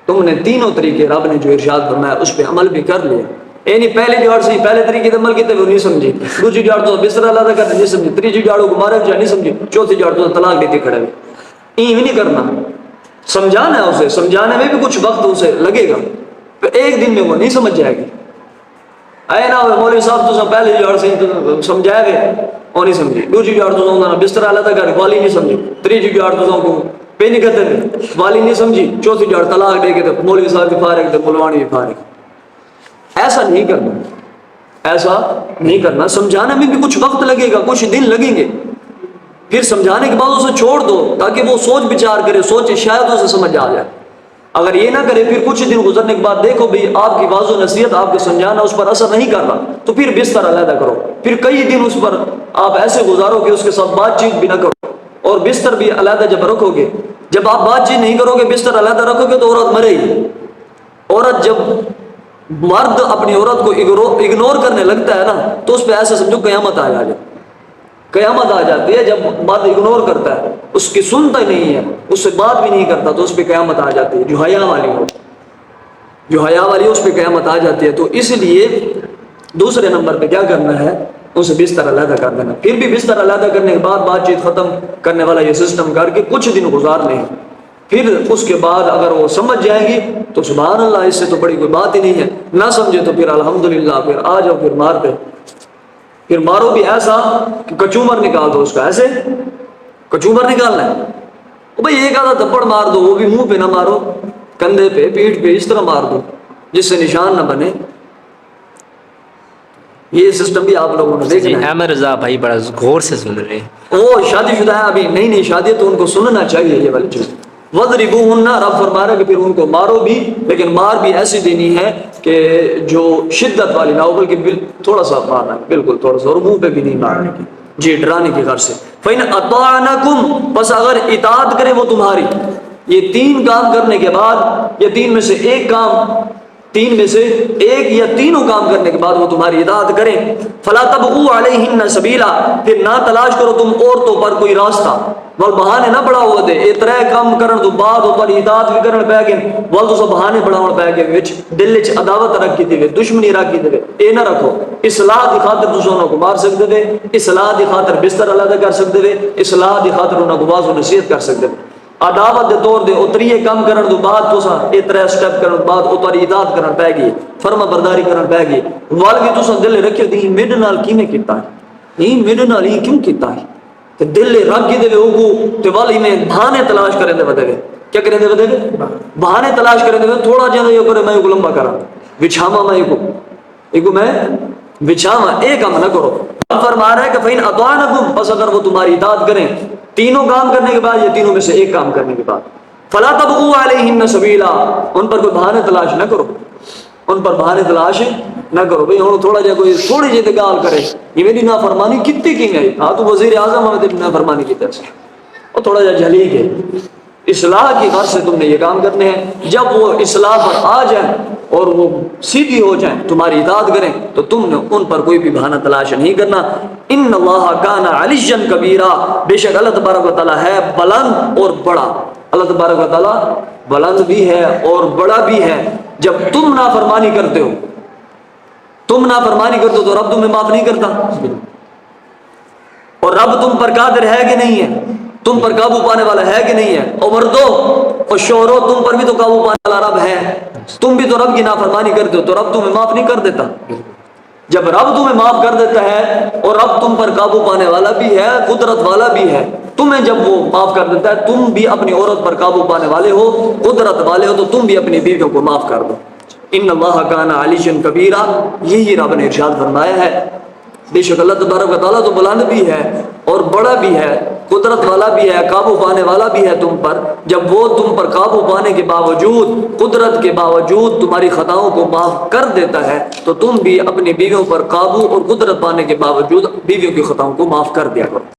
تم نے تینوں طریقے رب نے جو ارشاد فرمایا اس پہ عمل بھی کر لیا. یعنی پہلی جاڑ سے پہلے طریقے سے عمل کیتے وہ نہیں سمجھی, دوسری جاڑ تو بستر علیحدہ کرتے نہیں سمجھی, تیسری جاڑ کو مارے جا نہیں سمجھی, چوتھی جاڑ تو طلاق دیتے کھڑے ہوئے. این نہیں کرنا, سمجھانا ہے اسے, سمجھانے میں بھی کچھ وقت اسے لگے گا, ایک دن میں وہ نہیں سمجھ جائے گی. اے نا مولوی صاحب تو پہلے جاڑ سے سمجھائے گئے وہ نہیں سمجھی, دوسری جاڑ تو بستر علیحدہ کر والی نہیں سمجھی, تیسری جاڑ تو پہ نہیں کرتے والی نہیں سمجھی, چوتھی جاڑ طلاق دے کے تو مولوی صاحب بھی فارغ تھے, ملوانی بھی فارغ. ایسا نہیں کرنا, ایسا نہیں کرنا. سمجھانے میں بھی کچھ وقت لگے گا, کچھ دن لگیں گے, پھر سمجھانے کے بعد اسے چھوڑ دو تاکہ وہ سوچ بچار کرے, سوچے شاید اسے سمجھ آ جائے. اگر یہ نہ کرے پھر کچھ دن گزرنے کے بعد دیکھو بھئی آپ کی واضح نصیحت, آپ کے سمجھانا اس پر اثر نہیں کر رہا, تو پھر بستر علیحدہ کرو. پھر کئی دن اس پر آپ ایسے گزارو کہ اس کے ساتھ بات چیت بھی نہ کرو, اور بستر بھی علیحدہ جب رکھو گے, جب آپ بات چیت نہیں کرو گے بستر علیحدہ رکھو گے تو عورت مرے گی. عورت جب مرد اپنی عورت کو اگنور کرنے لگتا ہے نا تو اس پہ ایسا سمجھو قیامت آ جائے, قیامت آ جاتی ہے. جب مرد اگنور کرتا ہے, اس کی سنتا ہی نہیں ہے, اس سے بات بھی نہیں کرتا, تو اس پہ قیامت آ جاتی ہے. جو حیا والی ہو, جو حیا والی ہو اس پہ قیامت آ جاتی ہے. تو اس لیے دوسرے نمبر پہ کیا کرنا ہے, اسے بستر علیحدہ کر دینا. پھر بھی بستر علیحدہ کرنے کے بعد بات چیت ختم کرنے والا یہ سسٹم کر کے کچھ دن گزار لیں, پھر اس کے بعد اگر وہ سمجھ جائیں گی تو سبحان اللہ, اس سے تو بڑی کوئی بات ہی نہیں ہے. نہ سمجھے تو پھر الحمدللہ, پھر آ جاؤ, پھر مار دے. پھر مارو بھی ایسا کہ کچومر نکال دو اس کا, ایسے کچومر نکالنا ہے. بھئی ایک آدھا تھپڑ مار دو, وہ بھی منہ پہ نہ مارو, کندھے پہ, پیٹھ پہ, اس طرح مار دو جس سے نشان نہ بنے. یہ سسٹم بھی آپ لوگوں نے دیکھنا ہے. احمد رضا بھائی بڑا غور سے سن رہے ہیں. وہ شادی شدہ ہے, ابھی نئی نئی شادی ہے, تو ان کو سننا چاہیے یہ والی چیز. وَضْرِبُوهُنَّ, رب فرما رہا ہے کہ پھر ان کو مارو بھی, لیکن مار بھی ایسی دینی ہے کہ جو شدت والی نہ ہو, بلکہ تھوڑا سا مارنا ہے, بالکل تھوڑا سا, اور منہ پہ بھی نہیں مارنے کی, جی ڈرانے کی غرض سے. فَإِنْ أَطَاعْنَكُمْ, بس اگر اطاعت کرے وہ تمہاری, یہ تین کام کرنے کے بعد, یا تین میں سے ایک کام, تین میں سے ایک یا تینوں کام کرنے کے بعد وہ تمہاری اطاعت کریں, فَلَا تَبْغُوا عَلَيْهِنَّ سَبِيلًا, پھر نہ تلاش کرو تم عورتوں پر کوئی راستہ, بل بہانے نہ بڑھا ہوا دے. اترے کام کرن تو بعد وہ پر اطاعت بھی کرن پہ گئے, ول تو سب بہانے بڑھاون پہ گئے, وچ دل وچ عداوت رکھی تھی, دشمنی رکھی تھی, اے نہ رکھو. اصلاح دی خاطر دوسروں کو مار سکتے تھے, اصلاح دی خاطر بستر علیحدہ کر سکتے تھے, اصلاح دی خاطر انہوں کو واضح نصیحت کر سکتے تھے. عداوت دے طور دے اتریے کام کرن تو بعد تو سا اترے سٹیپ کرن بعد اتری اطاعت کرن پہ گئی, فرما برداری کرن پہ گئی. وال بھی تو سا دل رکھے دی میرے نال کیویں کیتا ہے, نہیں میرے نال ہی کیوں کیتا ہے, تے دل رکھ کے دے اوگو تے والی میں بہانے تلاش کریں دے ودے, کیا کریں دے ودے, بہانے تلاش کریں دے, تھوڑا جانا یہ کرے میں کو لمبا کراں, بچھاواں میں ایکو میں بچھاواں, ایک کام نہ کرو. فرما رہا ہے کہ فَإِنْ أَطَاعْنَكُمْ, بس اگر وہ تمہاری اطاعت کریں تینوں کام کرنے کے بعد, یا تینوں میں سے ایک کام کرنے کے بعد, فَلَا تَبْغُوا عَلَيْهِنَّ سَبِيلًا, ان پر کوئی بہانے تلاش نہ کرو, ان پر بہانے تلاش نہ کرو. بھئی ہن تھوڑا جا کوئی تھوڑی جی گال کرے, یہ میری نافرمانی کتنی کی گئی, ہاں تو وزیر اعظم ہمیں تیری نافرمانی کی طرف سے, اور تھوڑا جا جھلی کے اصلاح کی غرض سے تم نے یہ کام کرنے ہیں. جب وہ اصلاح پر آ جائیں اور وہ سیدھی ہو جائیں, تمہاری اطاعت کریں, تو تم نے ان پر کوئی بھی بہانہ تلاش نہیں کرنا. ان اللہ کان علیٰ کبیرا, بے شک اللہ تبارک و تعالیٰ ہے بلند اور بڑا. اللہ تبارک و تعالیٰ بلند بھی ہے اور بڑا بھی ہے. جب تم نافرمانی کرتے ہو, تم نافرمانی کرتے ہو تو رب تمہیں معاف نہیں کرتا, اور رب تم پر قادر ہے کہ نہیں ہے, تم پر قابو پانے والا ہے کہ نہیں ہے. اور مردو اور شوہرو, تم پر بھی تو قابو پانے والا رب ہے, تم بھی تو رب کی نافرمانی کرتے ہو, تو رب تمہیں معاف نہیں کر دیتا. جب رب تمہیں معاف کر دیتا ہے اور رب تم پر قابو پانے والا بھی ہے, قدرت والا بھی ہے, تمہیں جب وہ معاف کر دیتا ہے, تم بھی اپنی عورت پر قابو پانے والے ہو, قدرت والے ہو, تو تم بھی اپنی بیویوں کو معاف کر دو. ان اللہ کان علیٰ کبیرا, یہی رب نے ارشاد فرمایا ہے. بے شک اللہ تبارک و تعالیٰ تو بلند بھی ہے اور بڑا بھی ہے, قدرت والا بھی ہے, قابو پانے والا بھی ہے تم پر. جب وہ تم پر قابو پانے کے باوجود, قدرت کے باوجود تمہاری خطاؤں کو معاف کر دیتا ہے, تو تم بھی اپنی بیویوں پر قابو اور قدرت پانے کے باوجود بیویوں کی خطاؤں کو معاف کر دیا کرو.